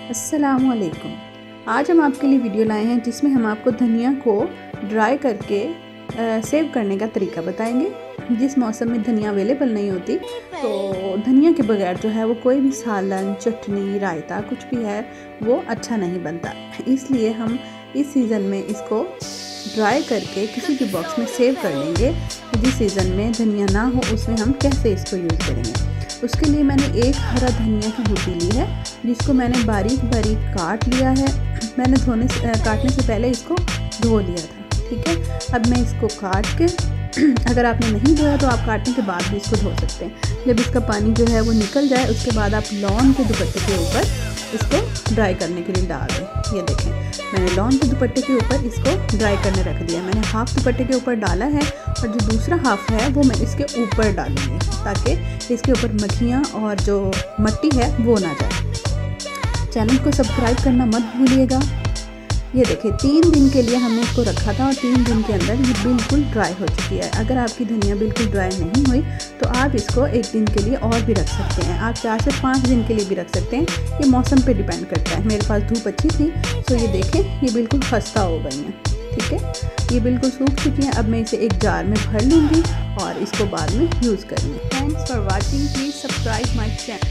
अस्सलामुअलैकुम। आज हम आपके लिए वीडियो लाए हैं जिसमें हम आपको धनिया को ड्राई करके सेव करने का तरीका बताएंगे। जिस मौसम में धनिया अवेलेबल नहीं होती तो धनिया के बगैर जो है वो कोई भी सालन, चटनी, रायता कुछ भी है वो अच्छा नहीं बनता। इसलिए हम इस सीज़न में इसको ड्राई करके किसी भी बॉक्स में सेव कर लेंगे। जिस सीज़न में धनिया ना हो उसमें हम कैसे इसको यूज़ करेंगे। उसके लिए मैंने एक हरा धनिया की गुठी ली है जिसको मैंने बारीक बारीक काट लिया है। मैंने काटने से पहले इसको धो लिया था, ठीक है। अब मैं इसको काट के अगर आपने नहीं धोया तो आप काटने के बाद भी इसको धो सकते हैं। जब इसका पानी जो है वो निकल जाए उसके बाद आप लॉन के दुपट्टे के ऊपर इसको ड्राई करने के लिए डाल दें। ये देखें, मैंने लॉन के दुपट्टे के ऊपर इसको ड्राई करने रख दिया। मैंने हाफ़ दुपट्टे के ऊपर डाला है और जो दूसरा हाफ़ है वो मैं इसके ऊपर डालूँगी ताकि इसके ऊपर मक्खियाँ और जो मिट्टी है वो ना जाए। चैनल को सब्सक्राइब करना मत भूलिएगा। ये देखिए 3 दिन के लिए हमने इसको रखा था और 3 दिन के अंदर ये बिल्कुल ड्राई हो चुकी है। अगर आपकी धनिया बिल्कुल ड्राई नहीं हुई तो आप इसको 1 दिन के लिए और भी रख सकते हैं। आप 4 से 5 दिन के लिए भी रख सकते हैं। ये मौसम पे डिपेंड करता है। मेरे पास धूप अच्छी थी तो ये देखें ये बिल्कुल खस्ता हो गई हैं, ठीक है। ये बिल्कुल सूख चुकी हैं। अब मैं इसे एक जार में भर लूँगी और इसको बाद में यूज़ करूँगी। Thanks for watching. Please subscribe my channel.